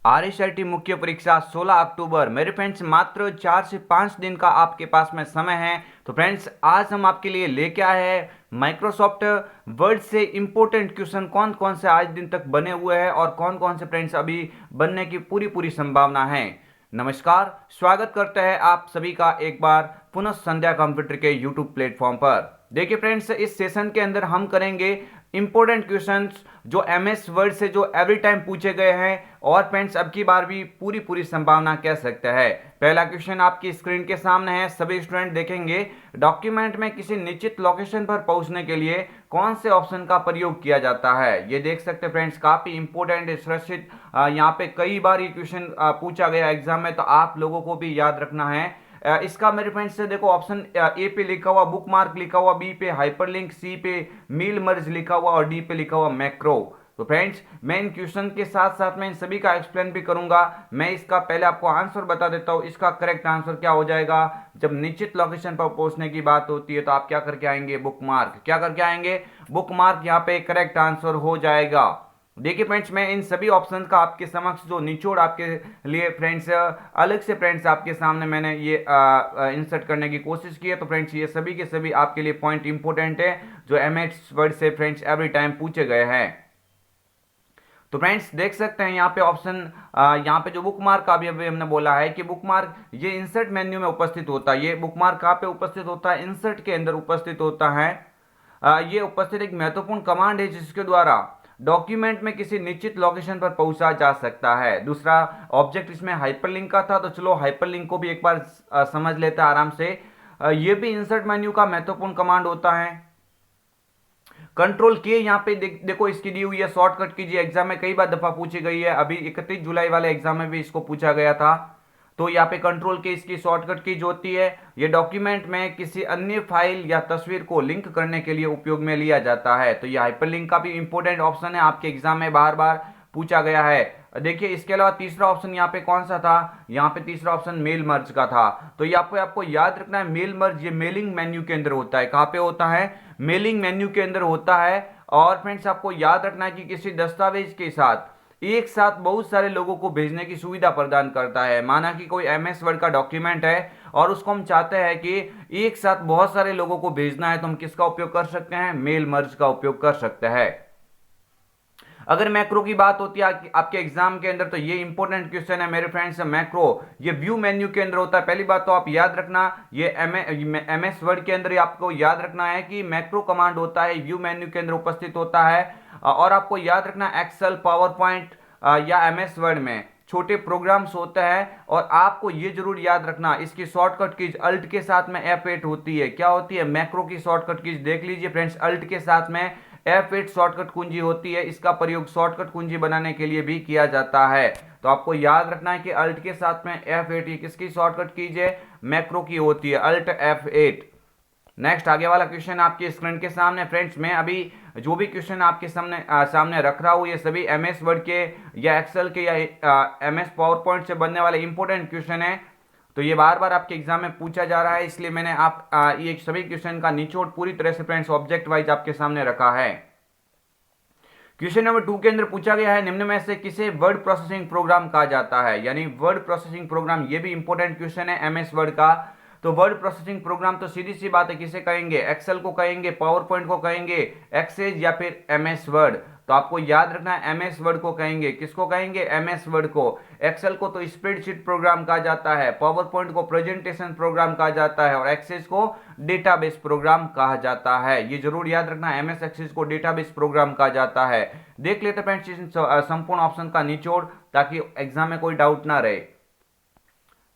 आरएसआईटी मुख्य परीक्षा 16 अक्टूबर। मेरे फ्रेंड्स मात्र 4 से 5 दिन का आपके पास में समय है। तो फ्रेंड्स आज हम आपके लिए लेके आए हैं माइक्रोसॉफ्ट वर्ड से इंपॉर्टेंट क्वेश्चन कौन कौन से आज दिन तक बने हुए हैं और कौन कौन से फ्रेंड्स अभी बनने की पूरी पूरी संभावना है। नमस्कार, स्वागत करते हैं आप सभी का एक बार पुनः संध्या कंप्यूटर के यूट्यूब प्लेटफॉर्म पर। देखिए फ्रेंड्स, इस सेशन के अंदर हम करेंगे इंपॉर्टेंट क्वेश्चंस जो एमएस वर्ड से जो एवरी टाइम पूछे गए हैं और फ्रेंड्स अब की बार भी पूरी पूरी संभावना कह सकते हैं। पहला क्वेश्चन आपकी स्क्रीन के सामने है, सभी स्टूडेंट देखेंगे। डॉक्यूमेंट में किसी निश्चित लोकेशन पर पहुंचने के लिए कौन से ऑप्शन का प्रयोग किया जाता है? ये देख सकते हैं फ्रेंड्स, काफी इंपॉर्टेंट है, सुरक्षित। यहाँ पे कई बार ये क्वेश्चन पूछा गया एग्जाम में, तो आप लोगों को भी याद रखना है। इसका मेरे फ्रेंड्स से देखो, ऑप्शन ए पे लिखा हुआ बुक मार्क लिखा हुआ, बी पे हाइपरलिंक, सी पे मील मर्ज लिखा हुआ और डी पे लिखा हुआ मैक्रो। तो फ्रेंड्स मैं इन क्वेश्चन के साथ साथ में इन सभी का एक्सप्लेन भी करूंगा। मैं इसका पहले आपको आंसर बता देता हूं। इसका करेक्ट आंसर क्या हो जाएगा? जब निश्चित लोकेशन पर पहुंचने की बात होती है तो आप क्या करके आएंगे? Book mark. क्या करके आएंगे? Book mark. यहाँ पे करेक्ट आंसर हो जाएगा। देखिए फ्रेंड्स, मैं इन सभी ऑप्शन का आपके समक्ष जो निचोड़ आपके लिए फ्रेंड्स अलग से फ्रेंड्स आपके सामने मैंने ये इंसर्ट करने की कोशिश की है। तो फ्रेंड्स ये सभी के सभी आपके लिए पॉइंट इंपॉर्टेंट है जो एमएस वर्ड से फ्रेंड्स एवरी टाइम पूछे गए हैं। तो फ्रेंड्स देख सकते हैं यहाँ पे ऑप्शन, यहाँ पे जो बुक मार्क का भी अभी हमने बोला है कि बुक मार्क ये इंसर्ट मेन्यू में उपस्थित होता है। ये बुक मार्क कहाँ पे उपस्थित होता है? इंसर्ट के अंदर उपस्थित होता है। ये उपस्थित एक महत्वपूर्ण कमांड है जिसके द्वारा डॉक्यूमेंट में किसी निश्चित लोकेशन पर पहुंचा जा सकता है। दूसरा ऑब्जेक्ट इसमें हाइपरलिंक का था, तो चलो हाइपरलिंक को भी एक बार समझ लेते हैं आराम से। ये भी इंसर्ट मेन्यू का महत्वपूर्ण कमांड होता है। कंट्रोल के यहाँ पे देखो इसकी दी हुई है, शॉर्टकट कीजिए। एग्जाम में कई बार दफा पूछी गई है, अभी 31 जुलाई वाले एग्जाम में भी इसको पूछा गया था। तो यहाँ पे कंट्रोल के इसकी शॉर्टकट की जो होती है, ये डॉक्यूमेंट में किसी अन्य फाइल या तस्वीर को लिंक करने के लिए उपयोग में लिया जाता है। तो ये हाइपरलिंक का भी इंपॉर्टेंट ऑप्शन है, आपके एग्जाम में बार बार पूछा गया है। देखिए इसके अलावा तीसरा ऑप्शन यहाँ पे कौन सा था? यहाँ पे तीसरा ऑप्शन मेल मर्ज का था। तो ये आपको याद रखना है, मेल मर्ज ये मेलिंग मेन्यू के अंदर होता है। कहाँ पे होता है? मेलिंग मेन्यू के अंदर होता है। और फ्रेंड्स आपको याद रखना है कि किसी दस्तावेज के साथ एक साथ बहुत सारे लोगों को भेजने की सुविधा प्रदान करता है। माना कि कोई एमएस वर्ड का डॉक्यूमेंट है और उसको हम चाहते हैं कि एक साथ बहुत सारे लोगों को भेजना है, तो हम किसका उपयोग कर सकते हैं? मेल मर्ज का उपयोग कर सकते हैं। अगर मैक्रो की बात होती है आपके एग्जाम के अंदर, तो ये इंपॉर्टेंट क्वेश्चन है मेरे फ्रेंड्स। मैक्रो ये व्यू मेन्यू के अंदर होता है। पहली बात तो आप याद रखना, ये एमएस वर्ड के अंदर आपको याद रखना है कि मैक्रो कमांड होता है, व्यू मेन्यू के अंदर उपस्थित होता है। और आपको याद रखना एक्सेल, पावर पॉइंट या एमएस वर्ड में छोटे प्रोग्राम्स होते हैं। और आपको ये जरूर याद रखना, इसकी शॉर्टकट कीज अल्ट के साथ में F8 होती है। क्या होती है? मैक्रो की शॉर्टकट कीज देख लीजिए फ्रेंड्स, अल्ट के साथ में F8 शॉर्टकट कुंजी होती है। इसका प्रयोग शॉर्टकट कुंजी बनाने के लिए भी किया जाता है। तो आपको याद रखना है कि अल्ट के साथ में F8 ये किसकी शॉर्टकट कीज है? मैक्रो की होती है, अल्ट F8। नेक्स्ट आगे वाला क्वेश्चन आपकी स्क्रीन के सामने फ्रेंड्स, मैं अभी जो भी क्वेश्चन आपके सामने रख रहा हूँ, ये सभी एमएस वर्ड के या एक्सेल के या एमएस पावर पॉइंट से बनने वाले इंपॉर्टेंट क्वेश्चन है। तो ये बार बार आपके एग्जाम में पूछा जा रहा है, इसलिए मैंने ये सभी क्वेश्चन का निचोड़ पूरी तरह से फ्रेंड्स ऑब्जेक्ट वाइज आपके सामने रखा है। क्वेश्चन नंबर 2 के अंदर पूछा गया है, निम्न में से किसे वर्ड प्रोसेसिंग प्रोग्राम कहा जाता है? यानी वर्ड प्रोसेसिंग प्रोग्राम, ये भी इंपॉर्टेंट क्वेश्चन है एमएस वर्ड का। तो वर्ड प्रोसेसिंग प्रोग्राम तो सीधी सी बात है, किसे कहेंगे? एक्सेल को कहेंगे, पावर पॉइंट को कहेंगे, एक्सेस या फिर एमएस वर्ड। तो आपको याद रखना है एमएस वर्ड को कहेंगे। किसको कहेंगे? एमएस वर्ड को। एक्सेल को तो स्प्रेडशीट प्रोग्राम कहा जाता है, पावर पॉइंट को प्रेजेंटेशन प्रोग्राम कहा जाता है और एक्सेस को डेटाबेस प्रोग्राम कहा जाता है। ये जरूर याद रखना, एमएस एक्सेस को डेटाबेस प्रोग्राम कहा जाता है। देख लेते फ्रेंड्स संपूर्ण ऑप्शन का निचोड़, ताकि एग्जाम में कोई डाउट ना रहे।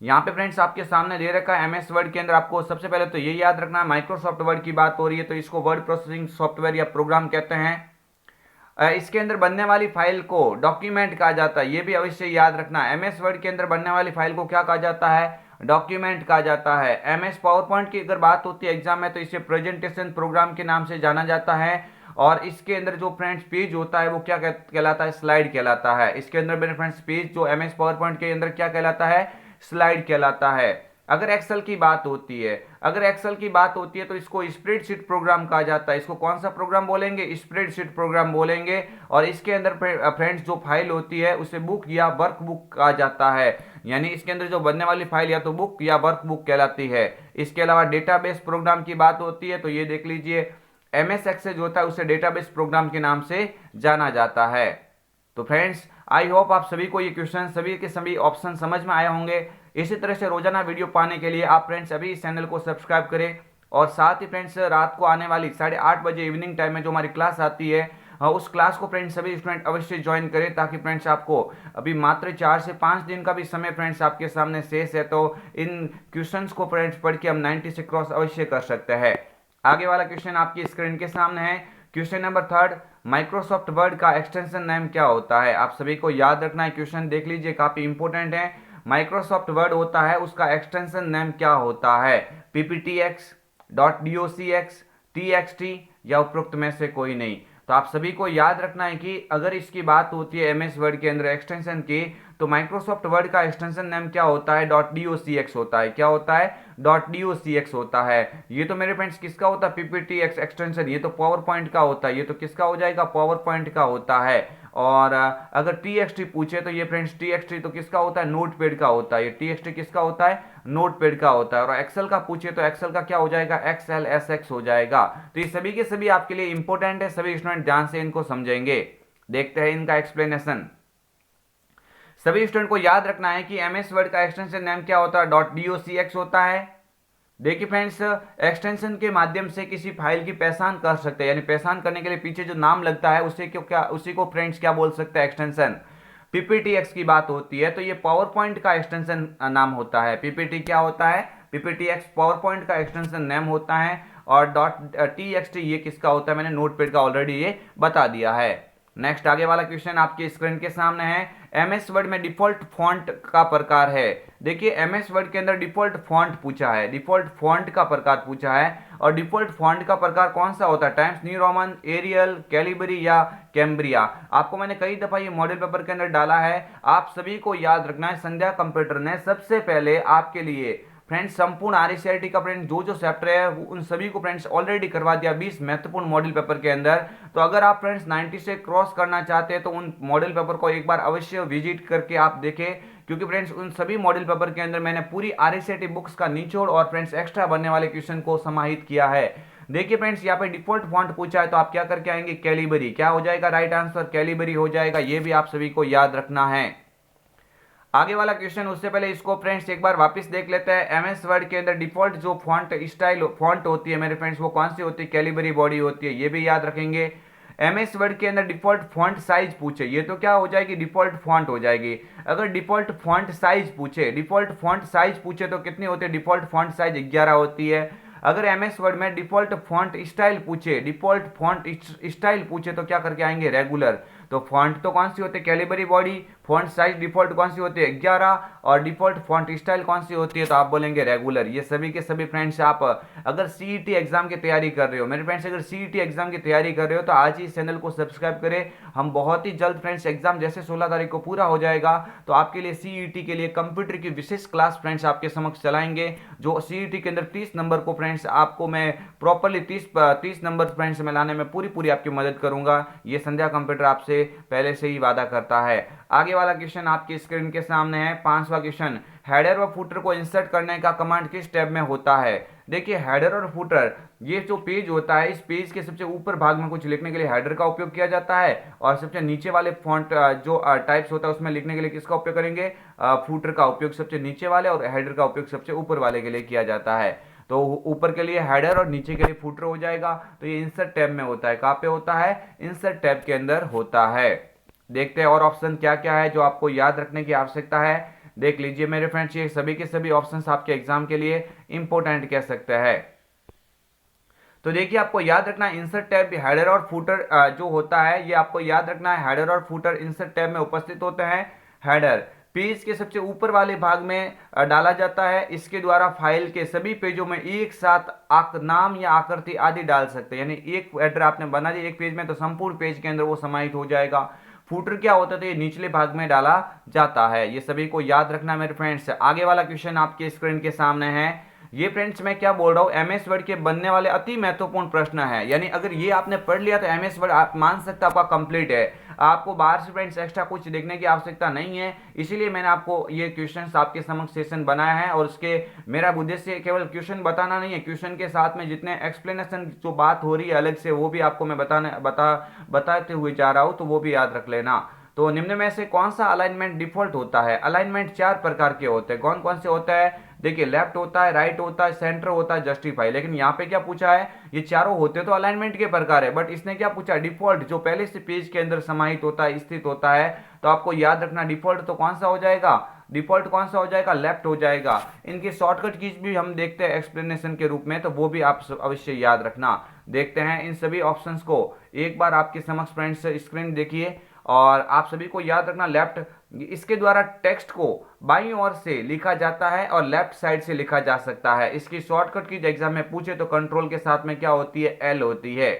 यहाँ पे फ्रेंड्स आपके सामने दे रखा है एमएस वर्ड के अंदर, आपको सबसे पहले तो ये याद रखना है, माइक्रोसॉफ्ट वर्ड की बात हो रही है तो इसको वर्ड प्रोसेसिंग सॉफ्टवेयर या प्रोग्राम कहते हैं। इसके अंदर बनने वाली फाइल को डॉक्यूमेंट कहा जाता है, ये भी अवश्य याद रखना। एमएस वर्ड के अंदर बनने वाली फाइल को क्या कहा जाता है? डॉक्यूमेंट कहा जाता है। एमएस पावर पॉइंट की अगर बात होती है एग्जाम में, तो इसे प्रेजेंटेशन प्रोग्राम के नाम से जाना जाता है। और इसके अंदर जो फ्रेंड्स पेज होता है वो क्या कहलाता है? स्लाइड कहलाता है। इसके अंदर मेरे फ्रेंड्स पेज जो एमएस पावर पॉइंट के अंदर क्या कहलाता है? स्लाइड कहलाता है। अगर एक्सेल की बात होती है, तो इसको स्प्रेडशीट प्रोग्राम कहा जाता है। इसको कौन सा प्रोग्राम बोलेंगे? स्प्रेडशीट प्रोग्राम बोलेंगे। और इसके अंदर फ्रेंड्स जो फाइल होती है उसे बुक या वर्कबुक कहा जाता है। यानी इसके अंदर जो बनने वाली फाइल या तो बुक या वर्कबुक कहलाती है। इसके अलावा डेटाबेस प्रोग्राम की बात होती है तो ये देख लीजिए, एमएस एक्सेल जो होता है उसे डेटाबेस प्रोग्राम के नाम से जाना जाता है। तो फ्रेंड्स, आई होप आप सभी को ये क्वेश्चन, सभी के सभी ऑप्शन समझ में आए होंगे। इसी तरह से रोजाना वीडियो पाने के लिए आप फ्रेंड्स अभी इस चैनल को सब्सक्राइब करें। और साथ ही फ्रेंड्स, रात को आने वाली 8:30 बजे इवनिंग टाइम में जो हमारी क्लास आती है, उस क्लास को फ्रेंड्स सभी स्टूडेंट अवश्य ज्वाइन करें, ताकि फ्रेंड्स आपको अभी मात्र 4 से 5 दिन का भी समय फ्रेंड्स आपके सामने शेष है। तो इन क्वेश्चंस को फ्रेंड्स पढ़ के हम 90 से क्रॉस अवश्य कर सकते हैं। आगे वाला क्वेश्चन आपकी स्क्रीन के सामने है। क्वेश्चन नंबर 3, माइक्रोसॉफ्ट वर्ड का एक्सटेंशन नेम क्या होता है? आप सभी को याद रखना है। क्वेश्चन देख लीजिए, काफी इंपॉर्टेंट है। माइक्रोसॉफ्ट वर्ड होता है, उसका एक्सटेंशन नेम क्या होता है? पीपीटीएक्स, .docx, txt या उपरोक्त में से कोई नहीं। तो आप सभी को याद रखना है कि अगर इसकी बात होती है एमएस वर्ड के अंदर एक्सटेंशन की, तो माइक्रोसॉफ्ट वर्ड का एक्सटेंशन नेम क्या होता है? .docx होता है। क्या होता है? .docx होता है। ये तो मेरे फ्रेंड्स किसका होता है? PPTX extension. ये तो पावर पॉइंट का होता है। ये तो किसका हो जाएगा? पावर पॉइंट का होता है। और अगर txt पूछे तो ये फ्रेंड्स txt तो किसका होता है? नोटपैड का होता है। ये txt किसका होता है? नोटपैड का होता है। और एक्सेल का पूछे तो एक्सेल का क्या हो जाएगा? XLSX हो जाएगा। तो ये सभी के सभी आपके लिए इंपॉर्टेंट है, सभी स्टूडेंट ध्यान से इनको समझेंगे। देखते हैं इनका एक्सप्लेनेशन। सभी स्टूडेंट को याद रखना है कि एमएस वर्ड का एक्सटेंशन नेम क्या होता है? .docx होता है। देखिए फ्रेंड्स, एक्सटेंशन के माध्यम से किसी फाइल की पहचान कर सकते हैं, यानी पहचान करने के लिए पीछे जो नाम लगता है उसी को फ्रेंड्स क्या बोल सकते हैं? एक्सटेंशन। पीपीटीएक्स की बात होती है तो ये पावर पॉइंट का एक्सटेंशन नाम होता है। पीपीटी क्या होता है? पीपीटीएक्स पावर पॉइंट का एक्सटेंशन नेम होता है। और .txt ये किसका होता है? मैंने नोटपैड का ऑलरेडी ये बता दिया है। नेक्स्ट आगे वाला क्वेश्चन आपकी स्क्रीन के सामने है। एमएस वर्ड में डिफॉल्ट फॉन्ट का प्रकार है। देखिए, एमएस वर्ड के अंदर डिफॉल्ट फॉन्ट पूछा है, डिफॉल्ट फॉन्ट का प्रकार पूछा है। और डिफॉल्ट फॉन्ट का प्रकार कौन सा होता है? Times New Roman, Arial, Calibri या कैम्ब्रिया। आपको मैंने कई दफा ये मॉडल पेपर के अंदर डाला है। आप सभी को याद रखना है, संध्या कंप्यूटर ने सबसे पहले आपके लिए फ्रेंड्स संपूर्ण आरसीईआरटी का फ्रेंड्स जो चैप्टर है उन सभी को फ्रेंड्स ऑलरेडी करवा दिया 20 महत्वपूर्ण मॉडल पेपर के अंदर। तो अगर आप फ्रेंड्स 90 से क्रॉस करना चाहते हैं तो उन मॉडल पेपर को एक बार अवश्य विजिट करके आप देखें, क्योंकि फ्रेंड्स उन सभी मॉडल पेपर के अंदर मैंने पूरी आरसीईआरटी बुक्स का निचोड़ और फ्रेंड्स एक्स्ट्रा बनने वाले क्वेश्चन को समाहित किया है। देखिए फ्रेंड्स, यहाँ पे डिफॉल्ट फॉन्ट पूछा है तो आप क्या करके आएंगे? कैलिबरी। क्या हो जाएगा? राइट आंसर कैलिबरी हो जाएगा। ये भी आप सभी को याद रखना है। आगे वाला क्वेश्चन, उससे पहले इसको फ्रेंड्स एक बार वापस देख लेते हैं। एमएस वर्ड के अंदर डिफॉल्ट जो फॉन्ट स्टाइल फॉन्ट होती है मेरे फ्रेंड्स, वो कौन सी होती है? कैलिबरी बॉडी होती है। ये भी याद रखेंगे। एमएस वर्ड के अंदर डिफॉल्ट फॉन्ट साइज पूछे, ये तो क्या हो जाएगी? डिफॉल्ट फॉन्ट हो जाएगी। अगर डिफॉल्ट फॉन्ट साइज पूछे तो कितनी होती है? डिफॉल्ट फॉन्ट साइज 11 होती है। अगर एमएस वर्ड में डिफॉल्ट फॉन्ट स्टाइल पूछे तो क्या करके आएंगे? रेगुलर। तो फॉन्ट तो कौन सी होती है? Calibri body. Font size default कौन सी होती है? 11। और डिफॉल्ट फॉन्ट स्टाइल कौन सी होती है? तो आप बोलेंगे रेगुलर। ये सभी के सभी फ्रेंड्स, आप अगर सीईटी एग्जाम की तैयारी कर रहे हो मेरे फ्रेंड्स, अगर सीईटी एग्जाम की तैयारी कर रहे हो तो आज ही इस चैनल को सब्सक्राइब करें। हम बहुत ही जल्द फ्रेंड्स, एग्जाम जैसे 16 तारीख को पूरा हो जाएगा तो आपके लिए सीईटी के लिए कंप्यूटर की विशेष क्लास फ्रेंड्स आपके समक्ष चलाएंगे। जो सीईटी के अंदर 30 नंबर को फ्रेंड्स आपको मैं प्रॉपरली 30 नंबर फ्रेंड्स में लाने में पूरी आपकी मदद करूंगा। ये संध्या कंप्यूटर आपसे पहले से ही वादा करता है। आगे वाला क्वेश्चन आपकी स्क्रीन के सामने है। 5वां क्वेश्चन, हेडर व फुटर को इंसर्ट करने का कमांड किस टैब में होता है? देखिए, हेडर और फुटर ये जो पेज होता है, इस पेज के सबसे ऊपर भाग में कुछ लिखने के लिए हेडर का उपयोग किया जाता है। और सबसे नीचे वाले फॉन्ट जो टाइप्स होता है उसमें लिखने के लिए किसका उपयोग करेंगे? फुटर का उपयोग सबसे नीचे वाले और हेडर का उपयोग सबसे ऊपर वाले के लिए किया जाता है। तो ऊपर के लिए हेडर और नीचे के लिए फुटर हो जाएगा। तो ये इंसर्ट टैब में होता है। कहाँ पे होता है? इंसर्ट टैब के अंदर होता है। देखते हैं और ऑप्शन क्या क्या है जो आपको याद रखने की आवश्यकता है। देख लीजिए मेरे फ्रेंड्स, ये सभी के सभी ऑप्शंस आपके एग्जाम के लिए इंपॉर्टेंट कह सकते हैं। तो देखिए, आपको याद रखना है इंसर्ट टैब हेडर और फुटर जो होता है, ये आपको याद रखना है। हेडर और फुटर इंसर्ट टैब में उपस्थित होते हैं। हेडर पेज के सबसे ऊपर वाले भाग में डाला जाता है। इसके द्वारा फाइल के सभी पेजों में एक साथ नाम या आकृति आदि डाल सकते हैं। यानी एक हेडर आपने बना दिया एक पेज में तो संपूर्ण पेज के अंदर वो समाहित हो जाएगा। फुटर क्या होता है तो ये निचले भाग में डाला जाता है। ये सभी को याद रखना मेरे फ्रेंड्स। आगे वाला क्वेश्चन आपके स्क्रीन के सामने है। ये फ्रेंड्स मैं क्या बोल रहा हूँ, एमएस वर्ड के बनने वाले अति महत्वपूर्ण प्रश्न है। यानी अगर ये आपने पढ़ लिया तो एमएस वर्ड आप मान सकते आपका कंप्लीट है। आपको बाहर से फ्रेंड्स एक्स्ट्रा कुछ देखने की आवश्यकता नहीं है। इसीलिए मैंने आपको ये क्वेश्चंस आपके समक्ष सेशन बनाया है। और उसके मेरा उद्देश्य केवल क्वेश्चन बताना नहीं है, क्वेश्चन के साथ में जितने एक्सप्लेनेशन जो बात हो रही है अलग से वो भी आपको मैं बताते हुए जा रहा हूँ, तो वो भी याद रख लेना। तो निम्न में से कौन सा अलाइनमेंट डिफॉल्ट होता है? अलाइनमेंट 4 प्रकार के होते हैं। कौन कौन से होता है? देखिए, लेफ्ट होता है, राइट होता है, सेंटर होता है, जस्टिफाई। लेकिन यहाँ पे क्या पूछा है, ये चारों होते तो अलाइनमेंट के प्रकार है, बट इसने क्या पूछा, डिफॉल्ट, जो पहले से पेज के अंदर समाहित होता है, स्थित होता है। तो आपको याद रखना डिफॉल्ट तो कौन सा हो जाएगा, डिफॉल्ट कौन सा हो जाएगा, लेफ्ट हो जाएगा। इनकी शॉर्टकट कीज भी हम देखते हैं एक्सप्लेनेशन के रूप में, तो वो भी आप अवश्य याद रखना। देखते हैं इन सभी ऑप्शंस को एक बार आपके समक्ष फ्रेंड्स स्क्रीन देखिए। और आप सभी को याद रखना, लेफ्ट, इसके द्वारा टेक्स्ट को बाईं ओर से लिखा जाता है और लेफ्ट साइड से लिखा जा सकता है। इसकी शॉर्टकट की एग्जाम में पूछे तो कंट्रोल के साथ में क्या होती है, एल होती है।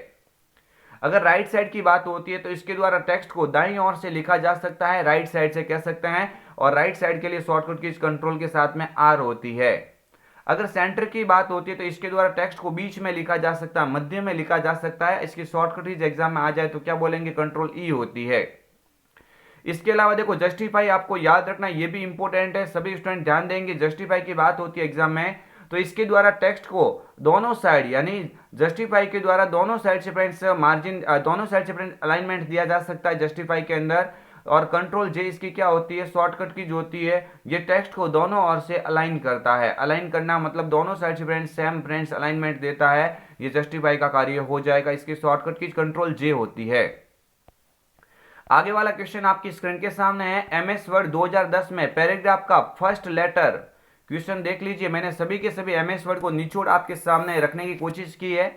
अगर राइट साइड की बात होती है तो इसके द्वारा टेक्स्ट को दाईं ओर से लिखा जा सकता है, राइट साइड से कह सकते हैं। और राइट साइड के लिए शॉर्टकट की कंट्रोल के साथ में आर होती है। अगर सेंटर की बात होती है तो इसके द्वारा टेक्स्ट को बीच में लिखा जा सकता है, मध्य में लिखा जा सकता है। इसकी शॉर्टकट एग्जाम में आ जाए तो क्या बोलेंगे, कंट्रोल ई होती है। इसके अलावा देखो, जस्टिफाई आपको याद रखना, ये भी इंपॉर्टेंट है, सभी स्टूडेंट ध्यान देंगे। जस्टिफाई की बात होती है एग्जाम में तो इसके द्वारा टेक्स्ट को दोनों साइड, यानी जस्टिफाई के द्वारा दोनों साइड से फ्रेंड्स मार्जिन, दोनों साइड से फ्रेंड्स अलाइनमेंट दिया जा सकता है जस्टिफाई के अंदर। और कंट्रोल जे इसकी क्या होती है, शॉर्टकट की जो होती है, ये टेक्स्ट को दोनों ओर से अलाइन करता है। अलाइन करना मतलब दोनों साइड से फ्रेंड्स सेम फ्रेंड्स अलाइनमेंट देता है, ये जस्टिफाई का कार्य हो जाएगा। इसकी शॉर्टकट की कंट्रोल जे होती है। आगे वाला क्वेश्चन आपकी स्क्रीन के सामने है। एमएस वर्ड 2010 में पैराग्राफ का फर्स्ट लेटर, क्वेश्चन देख लीजिए, मैंने सभी के सभी एमएस वर्ड को निचोड़ आपके सामने रखने की कोशिश की है।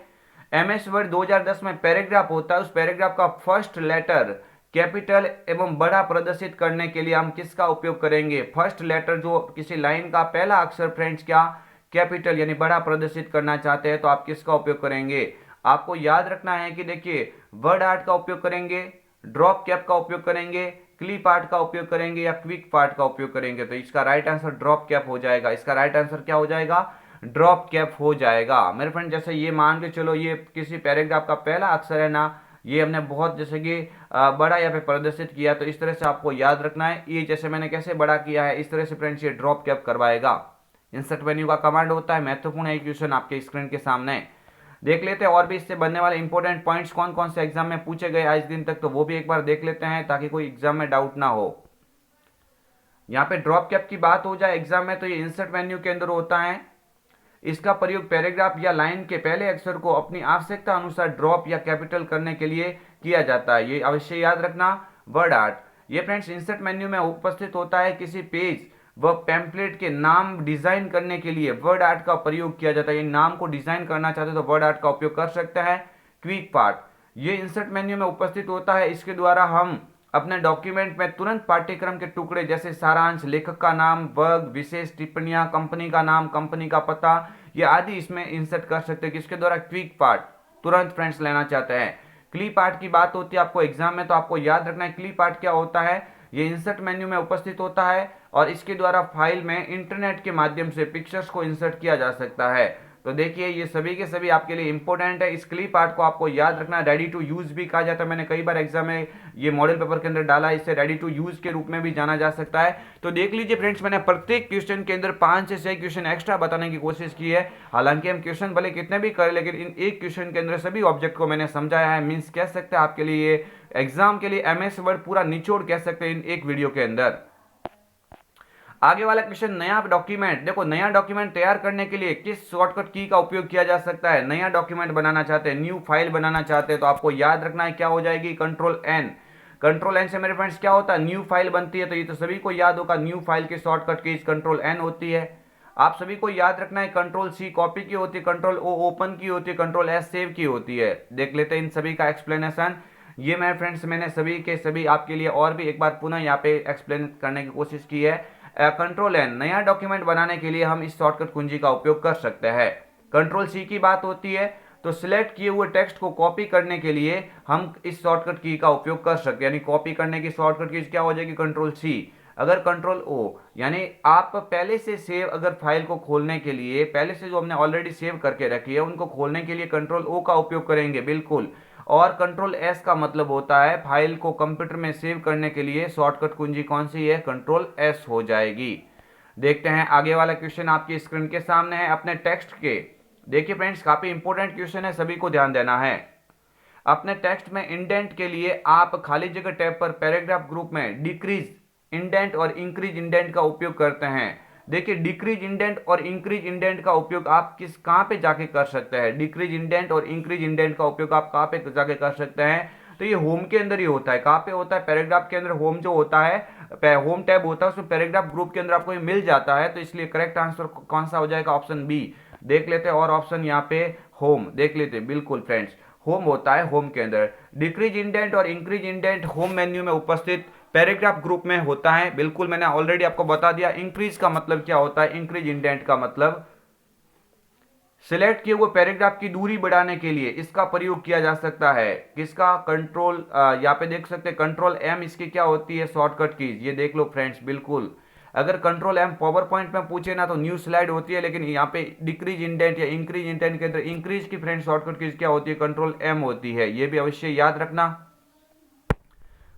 एमएस वर्ड 2010 में पैराग्राफ होता है, उस पैराग्राफ का फर्स्ट लेटर कैपिटल एवं बड़ा प्रदर्शित करने के लिए हम किसका उपयोग करेंगे? फर्स्ट लेटर, जो किसी लाइन का पहला अक्षर फ्रेंड्स क्या कैपिटल यानी बड़ा प्रदर्शित करना चाहते हैं तो आप किसका उपयोग करेंगे? आपको याद रखना है कि देखिए, वर्ड आर्ट का उपयोग करेंगे, ड्रॉप कैप का उपयोग करेंगे, क्लिप आर्ट का उपयोग करेंगे या क्विक पार्ट का उपयोग करेंगे। तो इसका राइट आंसर ड्रॉप कैप हो जाएगा। इसका राइट आंसर क्या हो जाएगा, ड्रॉप कैप हो जाएगा। मेरे फ्रेंड, जैसे ये मान के चलो, ये किसी पैराग्राफ का पहला अक्षर है ना, ये हमने बहुत जैसे कि बड़ा यहाँ पे प्रदर्शित किया, तो इस तरह से आपको याद रखना है। ये जैसे मैंने कैसे बड़ा किया है, इस तरह से फ्रेंड्स ये ड्रॉप कैप करवाएगा। इंसर्ट मेन्यू का कमांड होता है, महत्वपूर्ण है क्वेश्चन आपके स्क्रीन के सामने। देख लेते हैं और भी इससे बनने वाले इंपॉर्टेंट पॉइंट्स कौन कौन से एग्जाम में पूछे गए आज दिन तक, तो वो भी एक बार देख लेते हैं ताकि कोई एग्जाम में डाउट ना हो। यहाँ पे ड्रॉप कैप की बात हो जाए एग्जाम में तो ये इंसर्ट मेन्यू के अंदर होता है। इसका प्रयोग पैराग्राफ या लाइन के पहले अक्षर को अपनी आवश्यकता अनुसार ड्रॉप या कैपिटल करने के लिए किया जाता है, ये अवश्य याद रखना। वर्ड आर्ट, ये फ्रेंड्स इंसर्ट मेन्यू में उपस्थित होता है। किसी पेज व पैम्पलेट के नाम डिजाइन करने के लिए वर्ड आर्ट का प्रयोग किया जाता है। ये नाम को डिजाइन करना चाहते हो तो वर्ड आर्ट का उपयोग कर सकते हैं। क्विक पार्ट, ये इंसर्ट मेन्यू में उपस्थित होता है। इसके द्वारा हम अपने डॉक्यूमेंट में तुरंत पाठ्यक्रम के टुकड़े जैसे सारांश, लेखक का नाम, वर्ग, विशेष टिप्पणियां, कंपनी का नाम, कंपनी का पता, ये आदि इसमें इंसर्ट कर सकते हैं। किसके द्वारा, क्विक पार्ट, तुरंत फ्रेंड्स लेना चाहते हैं। क्लिप आर्ट की बात होती है आपको एग्जाम में, तो आपको याद रखना है क्लिप आर्ट क्या होता है। ये इंसर्ट मेन्यू में उपस्थित होता है और इसके द्वारा फाइल में इंटरनेट के माध्यम से पिक्चर्स को इंसर्ट किया जा सकता है। तो देखिए, ये सभी के सभी आपके लिए इंपॉर्टेंट है। इस क्लिप आर्ट को आपको याद रखना है। रेडी टू यूज भी कहा जाता है, मैंने कई बार एग्जाम में ये मॉडल पेपर के अंदर डाला है, इसे रेडी टू यूज के रूप में भी जाना जा सकता है। तो देख लीजिए फ्रेंड्स, मैंने प्रत्येक क्वेश्चन के अंदर 5 से 6 क्वेश्चन एक्स्ट्रा बताने की कोशिश की है। हालांकि हम क्वेश्चन भले कितने भी करें, लेकिन इन एक क्वेश्चन के अंदर सभी ऑब्जेक्ट को मैंने समझाया है। मीन्स कह सकते हैं आपके लिए एग्जाम के लिए एमएस वर्ड पूरा निचोड़ कह सकते हैं इन एक वीडियो के अंदर। आगे वाला क्वेश्चन, नया डॉक्यूमेंट। देखो, नया डॉक्यूमेंट तैयार करने के लिए किस शॉर्टकट की का उपयोग किया जा सकता है? नया डॉक्यूमेंट बनाना चाहते हैं, न्यू फाइल बनाना चाहते हैं, तो आपको याद रखना है क्या हो जाएगी, कंट्रोल एन। कंट्रोल एन से मेरे फ्रेंड्स क्या होता है, न्यू फाइल बनती है। तो ये तो सभी को याद होगा, न्यू फाइल की शॉर्टकट की कंट्रोल एन होती है। आप सभी को याद रखना है, कंट्रोल सी कॉपी की होती है, कंट्रोल ओ ओपन की होती है, कंट्रोल एस सेव की होती है। देख लेते हैं इन सभी का एक्सप्लेनेशन। ये मेरे फ्रेंड्स मैंने सभी के सभी आपके लिए और भी एक बार पुनः यहाँ पे एक्सप्लेन करने की कोशिश की है। कंट्रोल एन, नया डॉक्यूमेंट बनाने के लिए हम इस शॉर्टकट कुंजी का उपयोग कर सकते हैं। कंट्रोल सी की बात होती है तो सिलेक्ट किए हुए टेक्स्ट को कॉपी करने के लिए हम इस शॉर्टकट की का उपयोग कर सकते हैं। यानी कॉपी करने की शॉर्टकट की क्या हो जाएगी, कंट्रोल सी। अगर कंट्रोल ओ, यानी आप पहले से सेव, अगर फाइल को खोलने के लिए पहले से जो हमने ऑलरेडी सेव करके रखी है उनको खोलने के लिए कंट्रोल ओ का उपयोग करेंगे, बिल्कुल। और कंट्रोल एस का मतलब होता है फाइल को कंप्यूटर में सेव करने के लिए शॉर्टकट कुंजी कौन सी है, कंट्रोल एस हो जाएगी। देखते हैं आगे वाला क्वेश्चन आपकी स्क्रीन के सामने है अपने टेक्स्ट के। देखिए फ्रेंड्स, काफी इंपॉर्टेंट क्वेश्चन है, सभी को ध्यान देना है। अपने टेक्स्ट में इंडेंट के लिए आप खाली जगह टैब पर पैराग्राफ ग्रुप में डिक्रीज इंडेंट और इंक्रीज इंडेंट का उपयोग करते हैं। देखिए डिक्रीज इंडेंट और इंक्रीज इंडेंट का उपयोग आप कहां पे जाके कर सकते हैं, डिक्रीज इंडेंट और इंक्रीज इंडेंट का उपयोग आप कहां पे जाके कर सकते हैं, तो ये होम के अंदर ही होता है। कहां पे होता है, पैराग्राफ के अंदर। होम जो होता है, होम टैब होता है, उसमें पैराग्राफ ग्रुप के अंदर आपको ये मिल जाता है। तो इसलिए करेक्ट आंसर कौन सा हो जाएगा, ऑप्शन बी। देख लेते हैं और ऑप्शन यहाँ पे होम देख लेते हैं, बिल्कुल फ्रेंड्स, होम होता है, होम के अंदर। डिक्रीज इंडेंट और इंक्रीज इंडेंट होम मेन्यू में उपस्थित पैराग्राफ ग्रुप में होता है, बिल्कुल मैंने ऑलरेडी आपको बता दिया। इंक्रीज का मतलब क्या होता है, इंक्रीज इंडेंट का मतलब सिलेक्ट किए हुए पैराग्राफ की दूरी बढ़ाने के लिए इसका प्रयोग किया जा सकता है। किसका, कंट्रोल, यहाँ पे देख सकते हैं कंट्रोल एम इसकी क्या होती है, शॉर्टकट कीज। ये देख लो फ्रेंड्स, बिल्कुल। अगर कंट्रोल एम पावर पॉइंट में पूछे ना तो न्यू स्लाइड होती है, लेकिन यहाँ पे डिक्रीज इंडेंट या इंक्रीज इंडेंट के अंदर इंक्रीज की फ्रेंड्स शॉर्टकट कीज क्या होती है, कंट्रोल एम होती है। ये भी अवश्य याद रखना।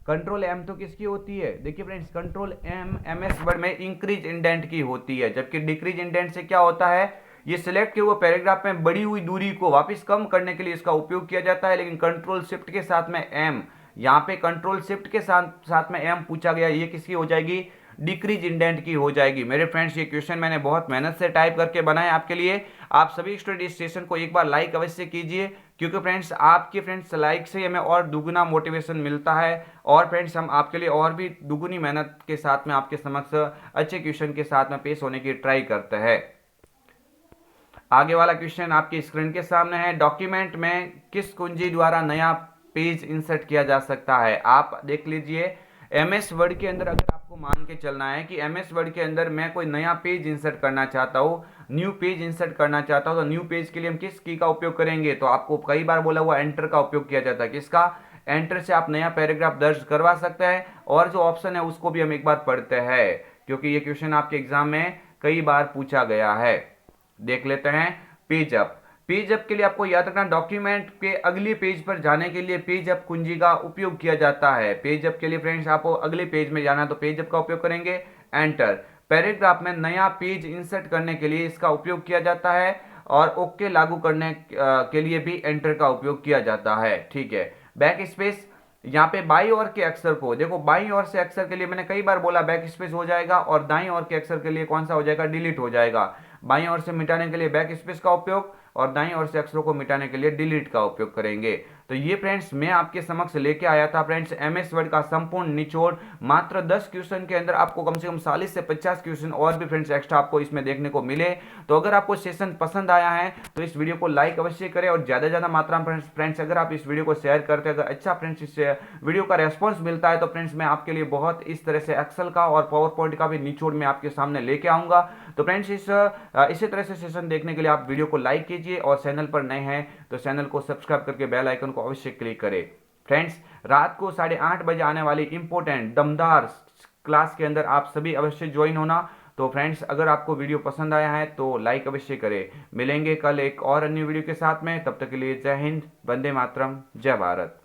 कंट्रोल एम तो किसकी होती है, देखिए friends, control M MS Word में इंक्रीज इंडेंट की होती है, जबकि डिक्रीज इंडेंट से क्या होता है, ये सिलेक्ट किए हुए पैराग्राफ में बढ़ी हुई दूरी को वापस कम करने के लिए इसका उपयोग किया जाता है। लेकिन कंट्रोल शिफ्ट के साथ में एम, यहाँ पे कंट्रोल शिफ्ट के साथ में एम पूछा गया, ये किसकी हो जाएगी, डिक्रीज इंडेंट की हो जाएगी। मेरे फ्रेंड्स, ये क्वेश्चन मैंने बहुत मेहनत से टाइप करके बनाया आपके लिए। आप सभी स्टूडेंट इस सेशन को एक बार लाइक अवश्य कीजिए, क्योंकि फ्रेंड्स आपके फ्रेंड्स लाइक से हमें और दुगुना मोटिवेशन मिलता है। और फ्रेंड्स हम आपके लिए और भी दुगुनी मेहनत के साथ में आपके समक्ष अच्छे क्वेश्चन के साथ में पेश होने की ट्राई करते हैं। आगे वाला क्वेश्चन आपकी स्क्रीन के सामने है। डॉक्यूमेंट में किस कुंजी द्वारा नया पेज इंसर्ट किया जा सकता है, आप देख लीजिए। एमएस वर्ड के अंदर अगर आपको मान के चलना है कि एमएस वर्ड के अंदर मैं कोई नया पेज इंसर्ट करना चाहता हूँ, न्यू पेज इंसर्ट करना चाहता हूँ, तो न्यू पेज के लिए हम किस की का उपयोग करेंगे, तो आपको कई बार बोला हुआ एंटर का उपयोग किया जाता है। किसका, एंटर से आप नया पैराग्राफ दर्ज करवा सकते हैं। और जो ऑप्शन है उसको भी हम एक बार पढ़ते हैं, क्योंकि ये क्वेश्चन आपके एग्जाम में कई बार पूछा गया है। देख लेते हैं पेज अप। पेज अप के लिए आपको याद रखना, डॉक्यूमेंट के अगले पेज पर जाने के लिए पेज अप कुंजी का उपयोग किया जाता है। पेज अप के लिए फ्रेंड्स आपको अगले पेज में जाना है तो पेज अप का उपयोग करेंगे, एंटर। पैराग्राफ में नया पेज इंसर्ट करने के लिए इसका उपयोग किया जाता है, और ओके लागू करने के लिए भी एंटर का उपयोग किया जाता है, ठीक है। बैक स्पेस, यहाँ पे बाई ओर के अक्षर को देखो, बाई ओर से अक्षर के लिए मैंने कई बार बोला बैक स्पेस हो जाएगा, और दाईं ओर के अक्षर के लिए कौन सा हो जाएगा, डिलीट हो जाएगा। बाईं ओर से मिटाने के लिए बैक स्पेस का उपयोग, और दाईं ओर से अक्षरों को मिटाने के लिए डिलीट का उपयोग करेंगे। तो ये फ्रेंड्स मैं आपके समक्ष लेके आया था फ्रेंड्स एमएस वर्ड का संपूर्ण निचोड़। मात्र 10 क्वेश्चन के अंदर आपको कम से कम 40 से 50 क्वेश्चन और भी फ्रेंड्स एक्स्ट्रा आपको इसमें देखने को मिले। तो अगर आपको सेशन पसंद आया है तो इस वीडियो को लाइक अवश्य करें, और ज़्यादा से ज़्यादा मात्रा में फ्रेंड्स अगर आप इस वीडियो को शेयर करते हैं, अगर अच्छा फ्रेंड्स इस वीडियो का रेस्पॉन्स मिलता है तो फ्रेंड्स मैं आपके लिए बहुत इस तरह से एक्सेल का और पावर पॉइंट का भी निचोड़ में आपके सामने लेके आऊँगा। तो फ्रेंड्स इसी तरह से सेशन देखने के लिए आप वीडियो को लाइक कीजिए, और चैनल पर नए हैं तो चैनल को सब्सक्राइब करके बेल आइकन को अवश्य क्लिक करें। फ्रेंड्स रात को 8:30 बजे आने वाली इंपॉर्टेंट दमदार क्लास के अंदर आप सभी अवश्य ज्वाइन होना। तो फ्रेंड्स अगर आपको वीडियो पसंद आया है तो लाइक अवश्य करें। मिलेंगे कल एक और अन्य वीडियो के साथ में, तब तक के लिए जय हिंद, वंदे मातरम, जय भारत।